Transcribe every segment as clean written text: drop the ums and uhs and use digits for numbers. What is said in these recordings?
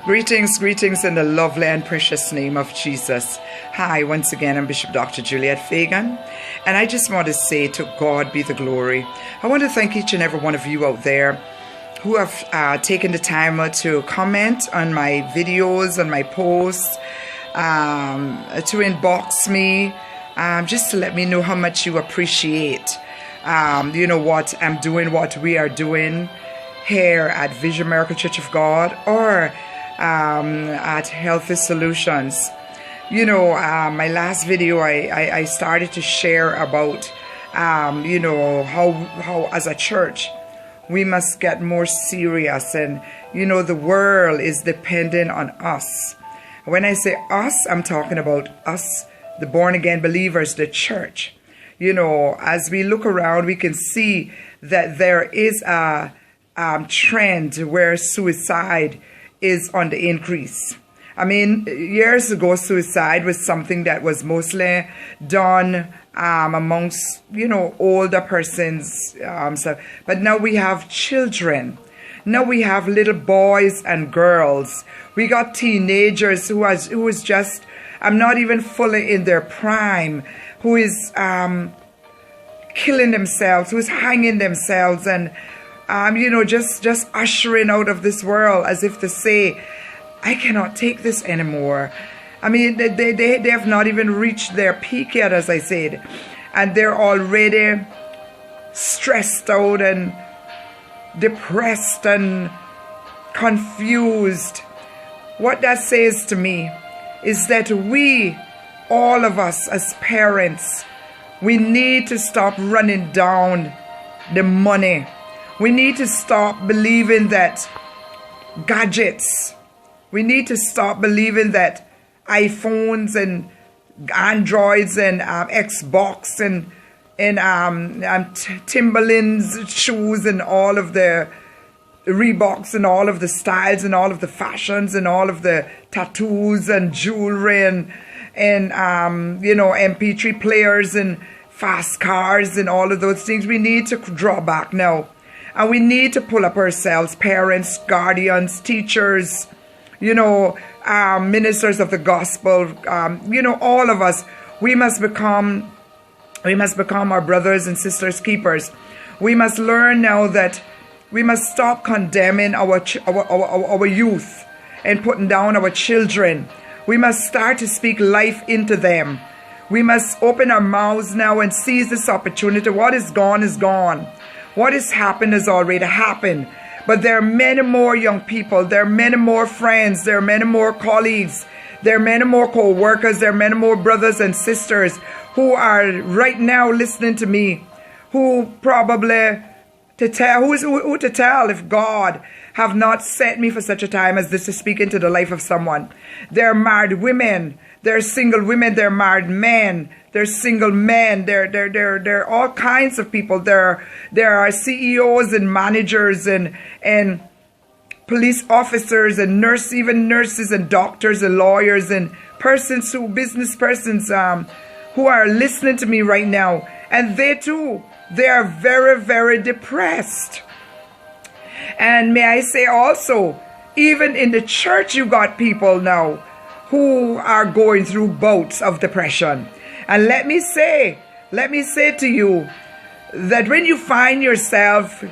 Greetings, greetings in the lovely and precious name of Jesus. Hi, once again, I'm Bishop Dr. Juliet Fagan, and I just want to say to God be the glory. I want to thank each and every one of you out there who have taken the time to comment on my videos, on my posts, to inbox me, just to let me know how much you appreciate, what I'm doing, what we are doing here at Vision Miracle Church of God, or at Healthy Solutions. My last video I started to share about how as a church we must get more serious, and the world is dependent on us. When I say us, I'm talking about us, the born again believers, the church. As we look around, we can see that there is a trend where suicide is on the increase. I mean, years ago, suicide was something that was mostly done amongst, older persons. But now we have children. Now we have little boys and girls. We got teenagers who is just, not even fully in their prime, who is killing themselves, who is hanging themselves, and just ushering out of this world, as if to say, I cannot take this anymore. I mean, they have not even reached their peak yet, as I said, and they're already stressed out and depressed and confused. What that says to me is that we, all of us as parents, we need to stop running down the money. We need to stop believing that gadgets, we need to stop believing that iPhones and Androids and Xbox and Timberlands shoes and all of the Reeboks and all of the styles and all of the fashions and all of the tattoos and jewelry and MP3 players and fast cars and all of those things. We need to draw back now. And we need to pull up ourselves, parents, guardians, teachers, ministers of the gospel, all of us. We must become our brothers and sisters keepers. We must learn now that we must stop condemning our youth and putting down our children. We must start to speak life into them. We must open our mouths now and seize this opportunity. What is gone is gone. What has happened has already happened. But there are many more young people. There are many more friends. There are many more colleagues. There are many more co-workers. There are many more brothers and sisters who are right now listening to me, who probably to tell if God have not sent me for such a time as this to speak into the life of someone. There are married women. There are single women. There are married men. There's single men. There are all kinds of people. There are CEOs and managers and police officers and even nurses and doctors and lawyers and business persons who are listening to me right now. And they are very, very depressed. And may I say also, even in the church, you got people now who are going through bouts of depression. And let me say to you that when you find yourself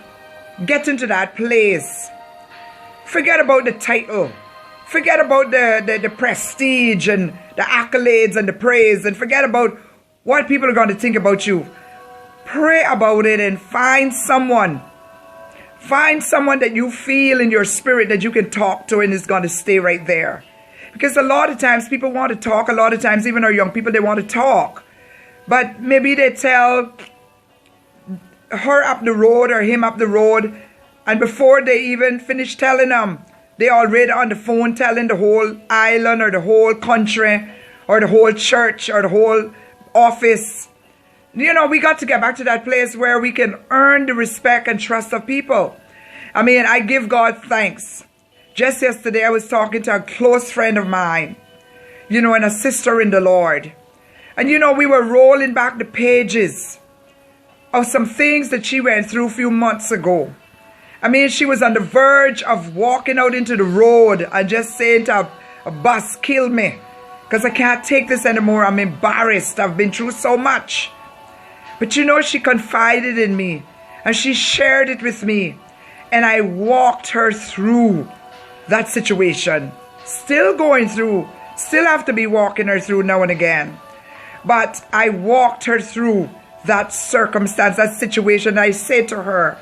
getting to that place, forget about the title, forget about the prestige and the accolades and the praise, and forget about what people are going to think about you. Pray about it and find someone that you feel in your spirit that you can talk to and is going to stay right there. Because a lot of times people want to talk. A lot of times even our young people, they want to talk. But maybe they tell her up the road or him up the road, and before they even finish telling them, they already on the phone telling the whole island or the whole country or the whole church or the whole office. We got to get back to that place where we can earn the respect and trust of people. I mean, I give God thanks. Just yesterday, I was talking to a close friend of mine, and a sister in the Lord. And we were rolling back the pages of some things that she went through a few months ago. I mean, she was on the verge of walking out into the road and just saying to a bus, kill me, because I can't take this anymore. I'm embarrassed. I've been through so much. But you know, she confided in me and she shared it with me. And I walked her through that situation. Still going through. Still have to be walking her through now and again. But I walked her through that circumstance, that situation. I said to her,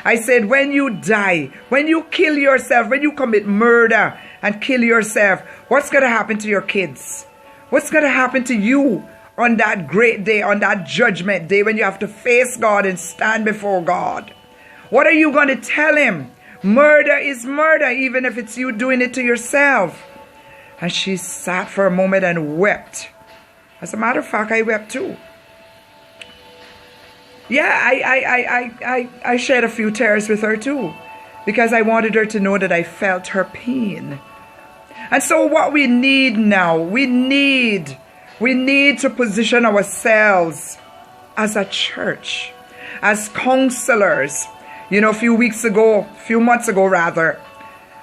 I said, when you die, when you kill yourself, when you commit murder and kill yourself, what's going to happen to your kids? What's going to happen to you on that great day, on that judgment day when you have to face God and stand before God? What are you going to tell him? Murder is murder, even if it's you doing it to yourself. And she sat for a moment and wept. As a matter of fact, I wept too. Yeah, I shed a few tears with her too, because I wanted her to know that I felt her pain. And so what we need now, we need to position ourselves as a church, as counselors. You know, a few months ago,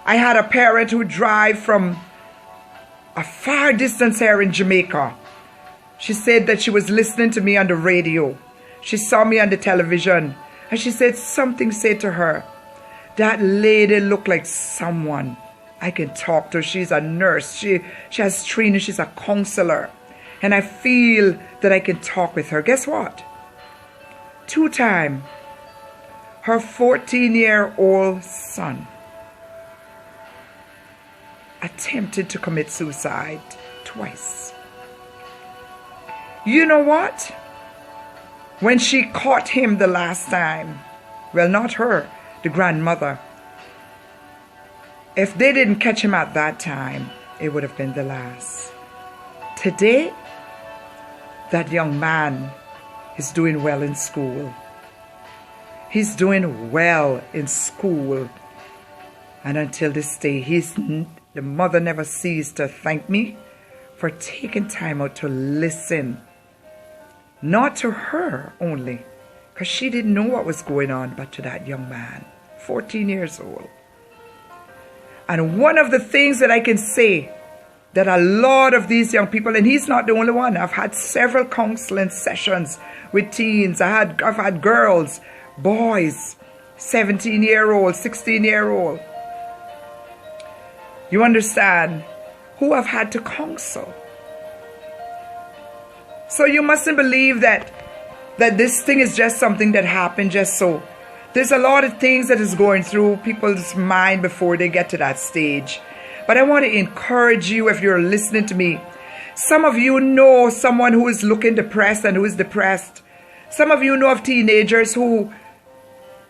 I had a parent who drive from a far distance here in Jamaica. She said that she was listening to me on the radio. She saw me on the television, and she said something said to her, that lady looked like someone I can talk to. She's a nurse. She has training. She's a counselor. And I feel that I can talk with her. Guess what? 2 times, her 14-year-old son attempted to commit suicide twice. You know what? When she caught him the last time, well, not her, the grandmother, if they didn't catch him at that time, it would have been the last. Today, that young man is doing well in school. He's doing well in school. And until this day, the mother never ceased to thank me for taking time out to listen. Not to her only, because she didn't know what was going on, but to that young man, 14 years old. And one of the things that I can say that a lot of these young people, and he's not the only one, I've had several counseling sessions with teens. I've had girls, boys, 17-year-old, 16-year-old. You understand? Who I've had to counsel. So you mustn't believe that this thing is just something that happened just so. There's a lot of things that is going through people's mind before they get to that stage. But I want to encourage you, if you're listening to me. Some of you know someone who is looking depressed and who is depressed. Some of you know of teenagers who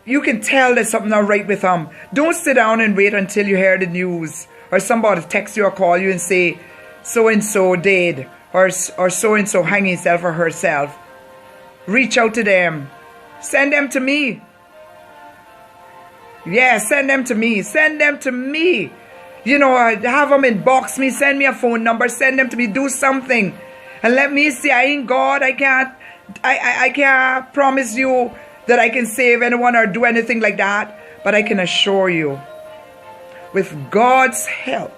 you can tell there's something not right with them. Don't sit down and wait until you hear the news or somebody text you or call you and say, so-and-so dead, or so-and-so hanging himself or herself. Reach out to them. Send them to me. Yeah, send them to me. Send them to me. You know, have them inbox me. Send me a phone number. Send them to me. Do something. And let me see. I ain't God. I can't promise you that I can save anyone or do anything like that. But I can assure you, with God's help,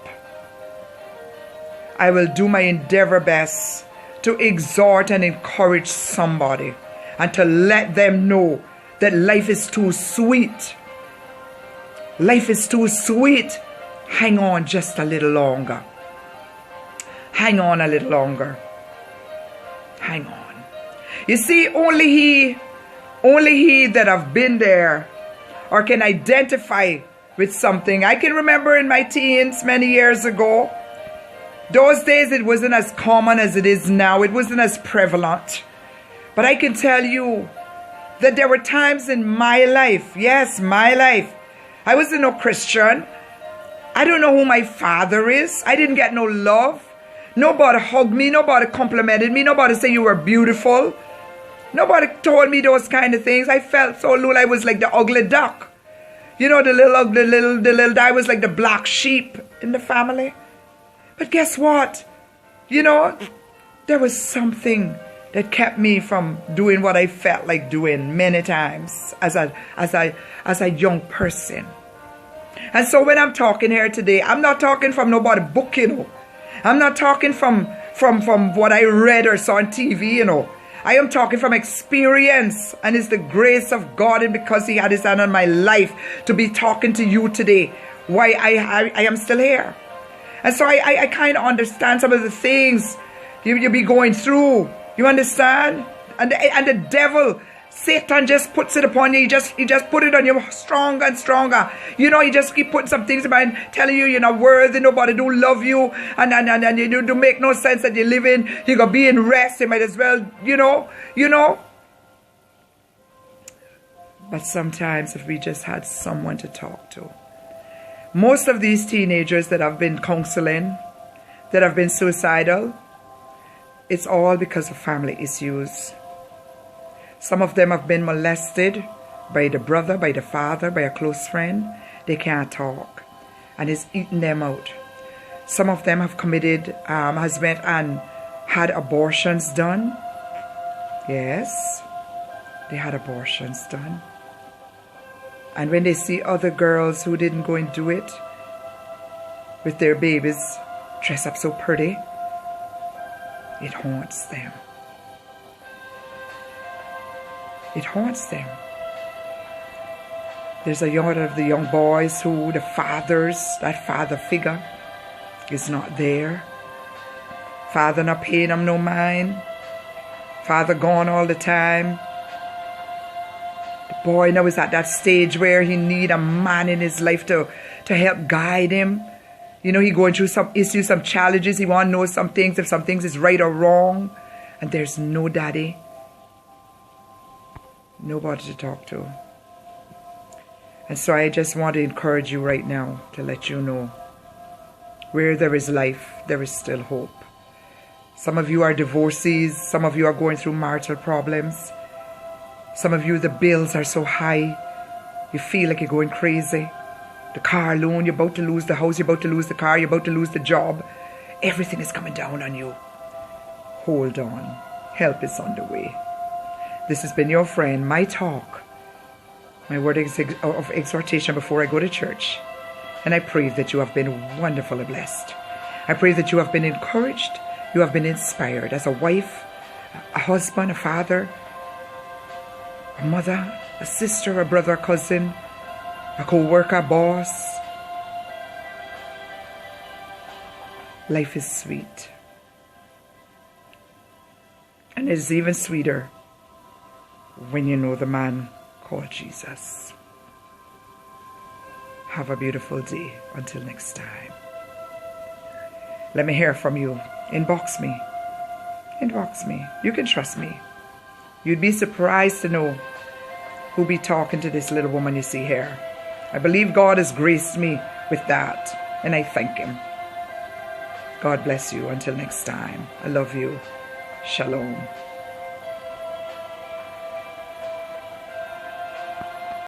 I will do my endeavor best to exhort and encourage somebody and to let them know that life is too sweet. Life is too sweet. Hang on just a little longer. Hang on a little longer. Hang on. You see, only he that have been there or can identify with something. I can remember in my teens many years ago, those days it wasn't as common as it is now. It wasn't as prevalent. But I can tell you that there were times in my life, yes, my life, I wasn't no Christian. I don't know who my father is. I didn't get no love. Nobody hugged me. Nobody complimented me. Nobody said you were beautiful. Nobody told me those kind of things. I felt so little. I was like the ugly duck. You know, the little I was like the black sheep in the family. But guess what? You know, there was something that kept me from doing what I felt like doing many times as a young person. And so when I'm talking here today, I'm not talking from nobody's book, you know. I'm not talking from what I read or saw on TV, you know. I am talking from experience, and it's the grace of God, and because He had His hand on my life to be talking to you today, why I am still here. And so I kind of understand some of the things you be going through. You understand? And the devil, Satan just puts it upon you. He just put it on you stronger and stronger. You know, he just keep putting some things about telling you you're not worthy, nobody do love you, and you do make no sense that you're living. You're gonna be in rest, you might as well, you know. But sometimes if we just had someone to talk to. Most of these teenagers that I've been counseling, that have been suicidal, it's all because of family issues. Some of them have been molested by the brother, by the father, by a close friend. They can't talk, and it's eating them out. Some of them have committed, has went and had abortions done. Yes, they had abortions done. And when they see other girls who didn't go and do it, with their babies dressed up so pretty, it haunts them. It haunts them. There's a lot of the young boys who the fathers, that father figure is not there. Father not paying them no mind. Father gone all the time. The boy now is at that stage where he need a man in his life to help guide him. You know, he going through some issues, some challenges. He want to know some things, if some things is right or wrong. And there's no daddy. Nobody to talk to. And so I just want to encourage you right now to let you know, where there is life, there is still hope. Some of you are divorcees. Some of you are going through marital problems. Some of you, the bills are so high, you feel like you're going crazy. The car loan, you're about to lose the house, you're about to lose the car, you're about to lose the job. Everything is coming down on you. Hold on. Help is on the way. This has been your friend, my talk, my word of exhortation before I go to church. And I pray that you have been wonderfully blessed. I pray that you have been encouraged, you have been inspired as a wife, a husband, a father, a mother, a sister, a brother, a cousin, a co-worker, a boss. Life is sweet. And it is even sweeter when you know the man called Jesus. Have a beautiful day. Until next time. Let me hear from you. Inbox me. Inbox me. You can trust me. You'd be surprised to know who'll be talking to this little woman you see here. I believe God has graced me with that, and I thank Him. God bless you. Until next time. I love you. Shalom.